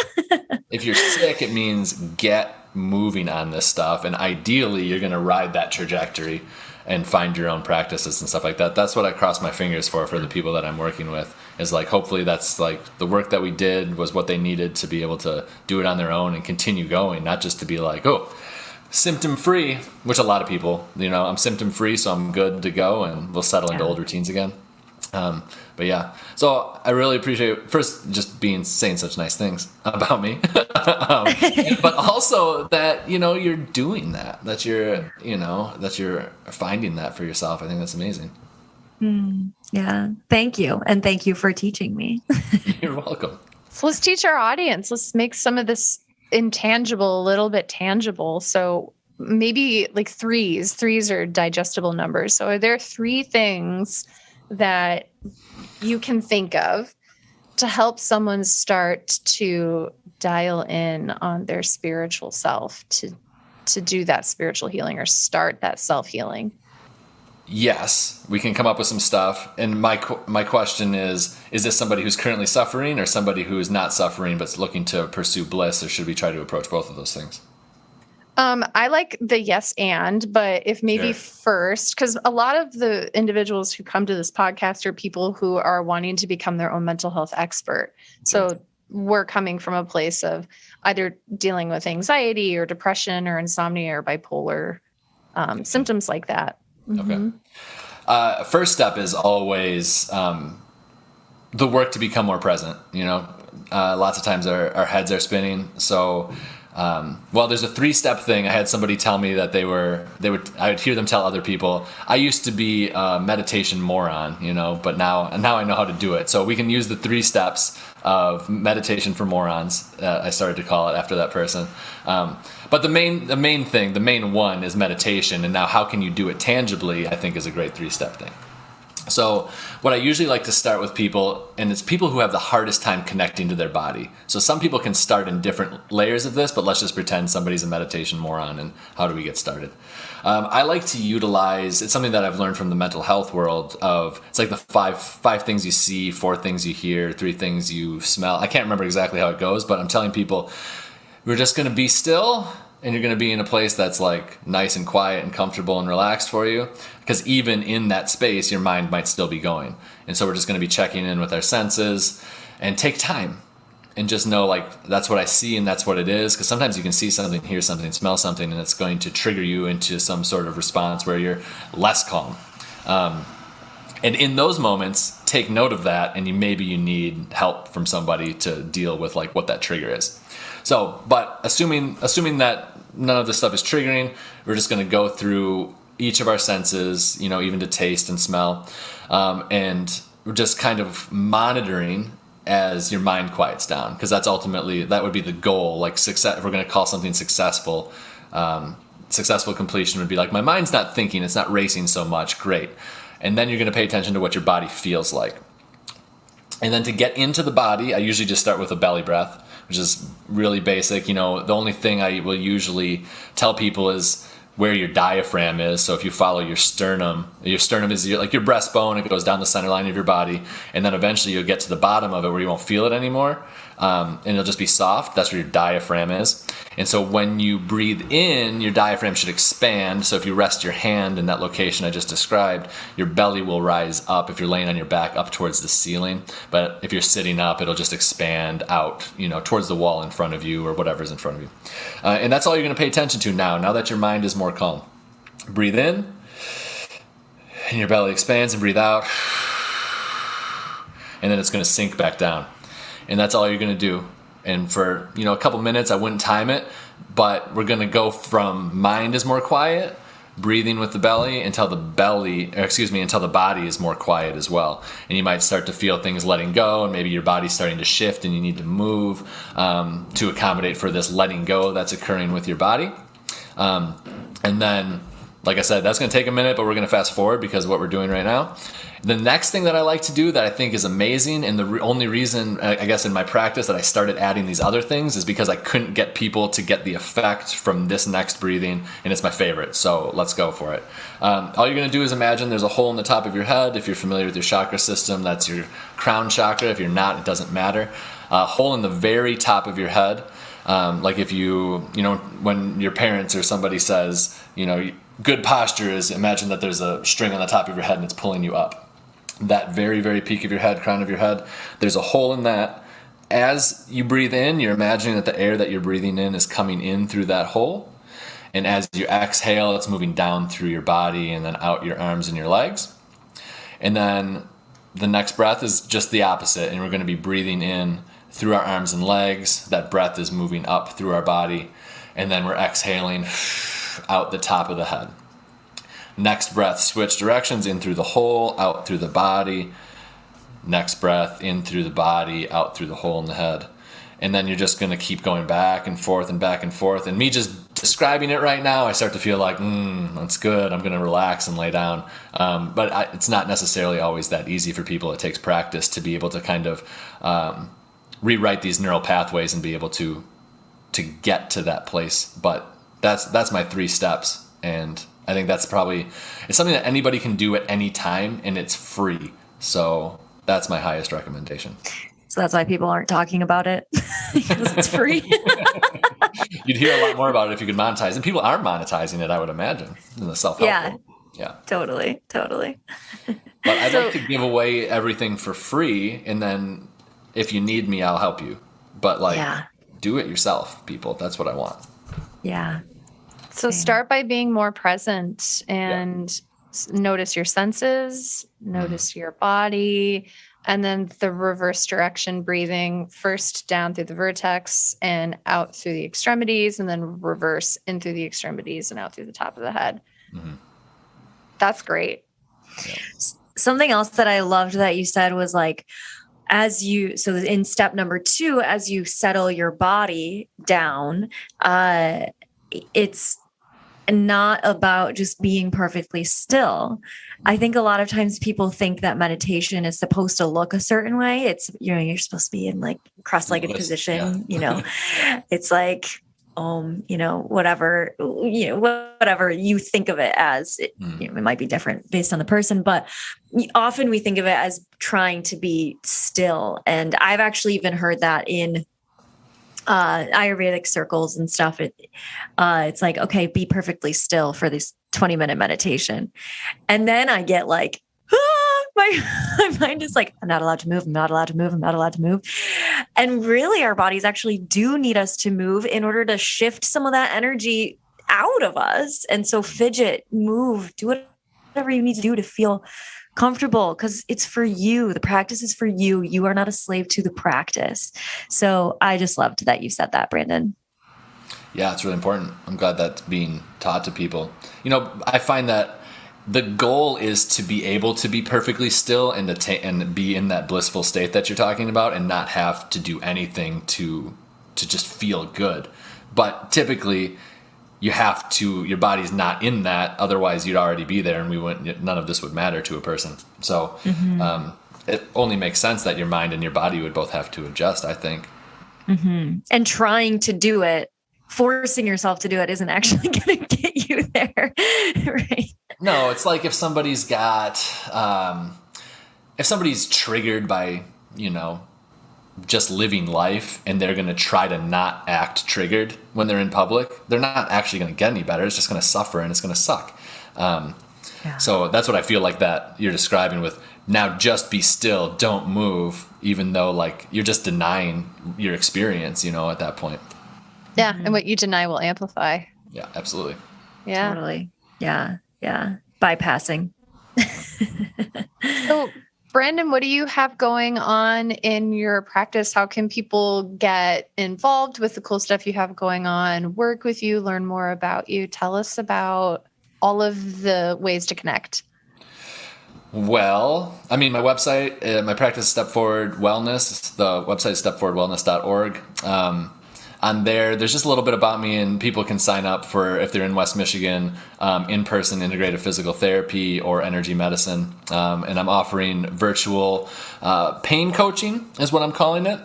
[SPEAKER 3] If you're sick, it means get moving on this stuff. And ideally, you're going to ride that trajectory and find your own practices and stuff like that. That's what I cross my fingers for the people that I'm working with, is like, hopefully that's like the work that we did was what they needed to be able to do it on their own and continue going, not just to be like, oh, symptom free, which a lot of people, I'm symptom free, so I'm good to go and we'll settle into old routines again. But yeah, so I really appreciate first just saying such nice things about me, but also that, you're doing that you're finding that for yourself. I think that's amazing.
[SPEAKER 1] Yeah. Thank you. And thank you for teaching me.
[SPEAKER 3] You're welcome.
[SPEAKER 2] So let's teach our audience. Let's make some of this intangible a little bit tangible. So maybe like threes are digestible numbers. So are there 3 things that you can think of to help someone start to dial in on their spiritual self, to do that spiritual healing or start that self-healing?
[SPEAKER 3] yes, we can come up with some stuff. And my question is this somebody who's currently suffering or somebody who is not suffering but's looking to pursue bliss, or should we try to approach both of those things?
[SPEAKER 2] I like the yes and, but if maybe
[SPEAKER 3] Sure.
[SPEAKER 2] first, because a lot of the individuals who come to this podcast are people who are wanting to become their own mental health expert. So we're coming from a place of either dealing with anxiety or depression or insomnia or bipolar symptoms like that.
[SPEAKER 3] Okay. First step is always the work to become more present. Lots of times our heads are spinning. So, there's a 3-step thing. I had somebody tell me that I would hear them tell other people, I used to be a meditation moron, but now I know how to do it. So we can use the 3 steps of meditation for morons. I started to call it after that person. But the main one is meditation. And now how can you do it tangibly, I think is a great 3-step thing. So what I usually like to start with people, and it's people who have the hardest time connecting to their body. So some people can start in different layers of this, but let's just pretend somebody's a meditation moron, and how do we get started? I like to utilize, it's something that I've learned from the mental health world it's like the five things you see, 4 things you hear, 3 things you smell. I can't remember exactly how it goes, but I'm telling people, we're just going to be still, and you're going to be in a place that's like nice and quiet and comfortable and relaxed for you, because even in that space your mind might still be going. And so we're just going to be checking in with our senses and take time and just know, like, that's what I see and that's what it is, because sometimes you can see something, hear something, smell something, and it's going to trigger you into some sort of response where you're less calm. And in those moments, take note of that, and maybe you need help from somebody to deal with like what that trigger is. So, but assuming that none of this stuff is triggering, we're just going to go through each of our senses, even to taste and smell, and we're just kind of monitoring as your mind quiets down, because that would be the goal. Like success, if we're going to call something successful, successful completion would be like, my mind's not thinking, it's not racing so much, great. And then you're going to pay attention to what your body feels like. And then to get into the body, I usually just start with a belly breath, which is really basic. The only thing I will usually tell people is where your diaphragm is. So if you follow your sternum is like your breastbone. It goes down the center line of your body, and then eventually you'll get to the bottom of it where you won't feel it anymore, and it'll just be soft. That's where your diaphragm is. And so when you breathe in, your diaphragm should expand. So if you rest your hand in that location I just described, your belly will rise up. If you're laying on your back, up towards the ceiling. But if you're sitting up, it'll just expand out, towards the wall in front of you or whatever's in front of you. And that's all you're going to pay attention to now that your mind is more calm. Breathe in, and your belly expands, and breathe out. And then it's going to sink back down. And that's all you're going to do. And for, a couple minutes, I wouldn't time it, but we're going to go from mind is more quiet, breathing with the belly, until the body is more quiet as well. And you might start to feel things letting go, and maybe your body's starting to shift and you need to move to accommodate for this letting go that's occurring with your body. And then, like I said, that's going to take a minute, but we're going to fast forward because of what we're doing right now. The next thing that I like to do that I think is amazing, and the only reason, I guess, in my practice that I started adding these other things is because I couldn't get people to get the effect from this next breathing, and it's my favorite, so let's go for it. All you're going to do is imagine there's a hole in the top of your head. If you're familiar with your chakra system, that's your crown chakra. If you're not, it doesn't matter. A hole in the very top of your head. Like if when your parents or somebody says, good posture is, imagine that there's a string on the top of your head and it's pulling you up. That very, very peak of your head, crown of your head, there's a hole in that. As you breathe in, you're imagining that the air that you're breathing in is coming in through that hole. And as you exhale, it's moving down through your body and then out your arms and your legs. And then the next breath is just the opposite. And we're going to be breathing in through our arms and legs. That breath is moving up through our body. And then we're exhaling out the top of the head. Next breath, switch directions, in through the hole, out through the body. Next breath, in through the body, out through the hole in the head. And then you're just going to keep going back and forth and back and forth. And me just describing it right now, I start to feel like, that's good. I'm going to relax and lay down. But it's not necessarily always that easy for people. It takes practice to be able to kind of rewrite these neural pathways and be able to get to that place. But that's my 3 steps. And I think that's it's something that anybody can do at any time, and it's free. So that's my highest recommendation.
[SPEAKER 1] So that's why people aren't talking about it, because it's free.
[SPEAKER 3] You'd hear a lot more about it if you could monetize, and people are monetizing it, I would imagine, in the self-help world. Yeah, totally. But I'd like to give away everything for free, and then if you need me, I'll help you. But do it yourself, people. That's what I want.
[SPEAKER 1] Yeah.
[SPEAKER 2] So start by being more present and notice your senses, notice your body, and then the reverse direction breathing, first down through the vertex and out through the extremities, and then reverse in through the extremities and out through the top of the head. Mm-hmm. That's great.
[SPEAKER 1] Yeah. Something else that I loved that you said was like, so in step number 2, as you settle your body down, it's not about just being perfectly still. I think a lot of times people think that meditation is supposed to look a certain way. It's, you're supposed to be in like cross-legged position, it's like, whatever you think of it as, it might be different based on the person, but often we think of it as trying to be still. And I've actually even heard that in Ayurvedic circles and stuff. It's like, okay, be perfectly still for this 20-minute meditation. And then I get like, my mind is like, I'm not allowed to move. I'm not allowed to move. I'm not allowed to move. And really our bodies actually do need us to move in order to shift some of that energy out of us. And so fidget, move, do whatever you need to do to feel comfortable, because it's for you. The practice is for you. You are not a slave to the practice. So I just loved that you said that, Brandon.
[SPEAKER 3] Yeah, it's really important. I'm glad that's being taught to people. I find that the goal is to be able to be perfectly still and and be in that blissful state that you're talking about, and not have to do anything to just feel good. But typically, your body's not in that. Otherwise, you'd already be there, and none of this would matter to a person. So it only makes sense that your mind and your body would both have to adjust, I think.
[SPEAKER 1] Mm-hmm. And trying to do it, forcing yourself to do it, isn't actually going to get you there, right?
[SPEAKER 3] No, it's like if somebody's triggered by, just living life, and they're going to try to not act triggered when they're in public, they're not actually going to get any better. It's just going to suffer, and it's going to suck. So that's what I feel like that you're describing with, now just be still, don't move, even though like you're just denying your experience, at that point.
[SPEAKER 2] Yeah. And what you deny will amplify.
[SPEAKER 3] Yeah, absolutely.
[SPEAKER 2] Yeah.
[SPEAKER 1] Totally. Yeah. Bypassing.
[SPEAKER 2] So, Brandon, what do you have going on in your practice? How can people get involved with the cool stuff you have going on, work with you, learn more about you? Tell us about all of the ways to connect.
[SPEAKER 3] Well, my website, my practice is Step Forward Wellness. The website is stepforwardwellness.org. On there, there's just a little bit about me, and people can sign up for, if they're in West Michigan, in-person integrative physical therapy or energy medicine. And I'm offering virtual pain coaching, is what I'm calling it,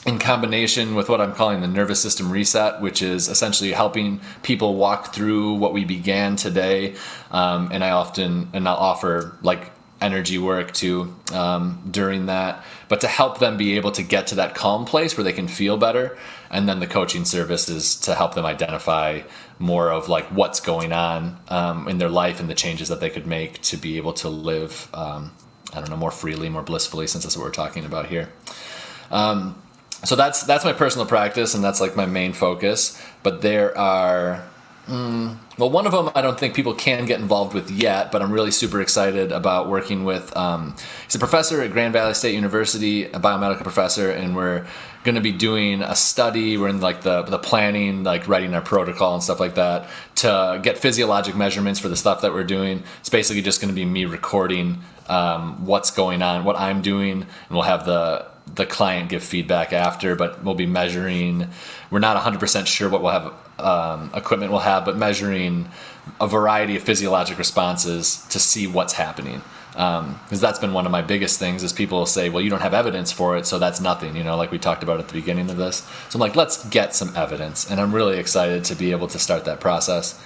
[SPEAKER 3] in combination with what I'm calling the nervous system reset, which is essentially helping people walk through what we began today. And I'll offer like energy work too during that, but to help them be able to get to that calm place where they can feel better. And then the coaching service is to help them identify more of like what's going on in their life and the changes that they could make to be able to live, more freely, more blissfully, since that's what we're talking about here. So that's my personal practice, and that's like my main focus. But there are, one of them I don't think people can get involved with yet, but I'm really super excited about working with, he's a professor at Grand Valley State University, a biomedical professor, and we're going to be doing a study. We're in like the planning, like writing our protocol and stuff like that to get physiologic measurements for the stuff that we're doing. It's basically just going to be me recording what's going on, what I'm doing, and we'll have the client give feedback after, but we'll be measuring. We're not 100% sure what we'll have, equipment we'll have, but measuring a variety of physiologic responses to see what's happening. Because that's been one of my biggest things is people will say, well, you don't have evidence for it, so that's nothing, like we talked about at the beginning of this. So I'm like, let's get some evidence. And I'm really excited to be able to start that process.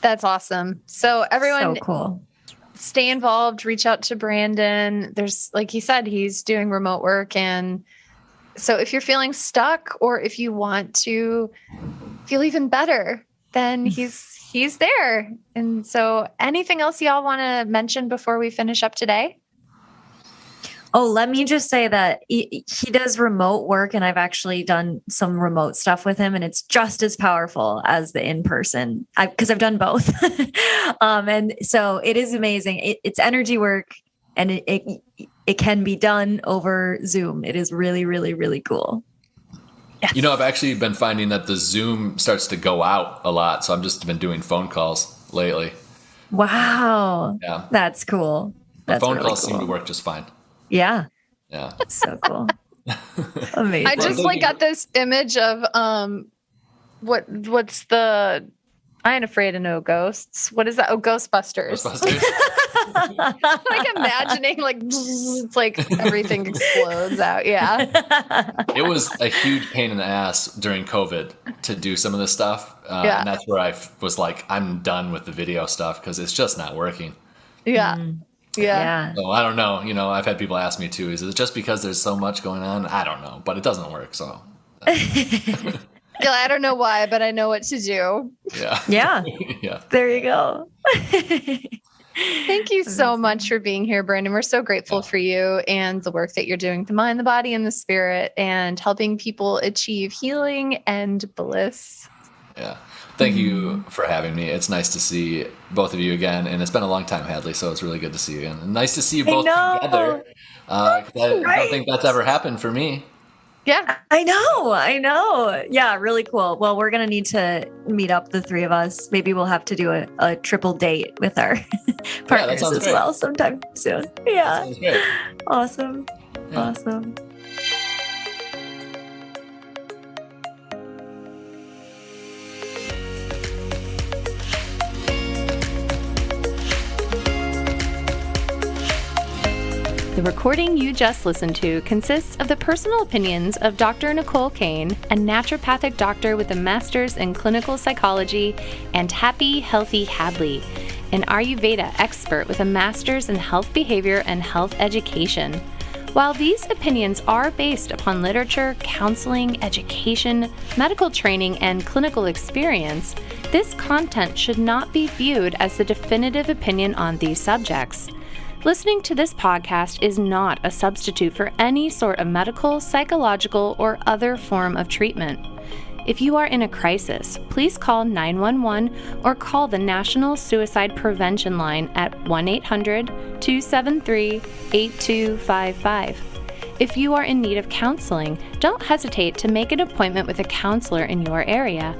[SPEAKER 2] That's awesome. So everyone,
[SPEAKER 1] So cool.
[SPEAKER 2] stay involved, reach out to Brandon. There's, like he said, he's doing remote work. And so if you're feeling stuck, or if you want to feel even better, then he's there. And so anything else y'all want to mention before we finish up today?
[SPEAKER 1] Oh, let me just say that he does remote work, and I've actually done some remote stuff with him, and it's just as powerful as the in-person, because I've done both. And so it is amazing. It's energy work, and it can be done over Zoom. It is really, really, really cool.
[SPEAKER 2] Yes.
[SPEAKER 3] You know, I've actually been finding that the Zoom starts to go out a lot. So I've just been doing phone calls lately.
[SPEAKER 1] Wow.
[SPEAKER 3] Yeah.
[SPEAKER 1] That's cool.
[SPEAKER 3] The
[SPEAKER 1] That's
[SPEAKER 3] phone
[SPEAKER 1] really
[SPEAKER 3] calls
[SPEAKER 1] cool.
[SPEAKER 3] seem to work just fine.
[SPEAKER 1] Yeah.
[SPEAKER 3] Yeah.
[SPEAKER 1] So cool. Amazing.
[SPEAKER 2] I just got this image of what's the I ain't afraid of no ghosts. What is that? Oh, Ghostbusters. Like imagining it's like everything explodes out. Yeah.
[SPEAKER 3] It was a huge pain in the ass during COVID to do some of this stuff. And that's where I was like, I'm done with the video stuff because it's just not working.
[SPEAKER 2] Yeah.
[SPEAKER 1] Yeah.
[SPEAKER 3] So I don't know. You know, I've had people ask me too, is it just because there's so much going on? I don't know, but it doesn't work. So
[SPEAKER 2] Yeah, I don't know why, but I know what to do.
[SPEAKER 3] yeah.
[SPEAKER 1] Yeah.
[SPEAKER 3] Yeah.
[SPEAKER 1] There you go.
[SPEAKER 2] Thank you so much for being here, Brandon. We're so grateful for you and the work that you're doing, the mind, the body, and the spirit, and helping people achieve healing and bliss.
[SPEAKER 3] Yeah. Thank you for having me. It's nice to see both of you again. And it's been a long time, Hadley, so it's really good to see you again. And nice to see you both together. I don't think that's ever happened for me.
[SPEAKER 2] Yeah.
[SPEAKER 1] I know. Yeah, really cool. Well, we're going to need to meet up, the three of us. Maybe we'll have to do a triple date with our partners as well sometime soon. Yeah.
[SPEAKER 3] That sounds great.
[SPEAKER 1] Awesome.
[SPEAKER 3] Yeah.
[SPEAKER 1] Awesome.
[SPEAKER 4] The recording you just listened to consists of the personal opinions of Dr. Nicole Cain, a naturopathic doctor with a master's in clinical psychology, and Happy Healthy Hadley, an Ayurveda expert with a master's in health behavior and health education. While these opinions are based upon literature, counseling, education, medical training, and clinical experience, this content should not be viewed as the definitive opinion on these subjects. Listening to this podcast is not a substitute for any sort of medical, psychological, or other form of treatment. If you are in a crisis, please call 911 or call the National Suicide Prevention Line at 1-800-273-8255. If you are in need of counseling, don't hesitate to make an appointment with a counselor in your area.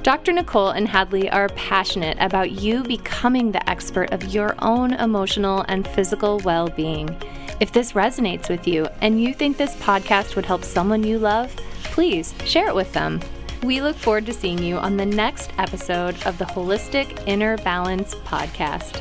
[SPEAKER 4] Dr. Nicole and Hadley are passionate about you becoming the expert of your own emotional and physical well-being. If this resonates with you and you think this podcast would help someone you love, please share it with them. We look forward to seeing you on the next episode of the Holistic Inner Balance podcast.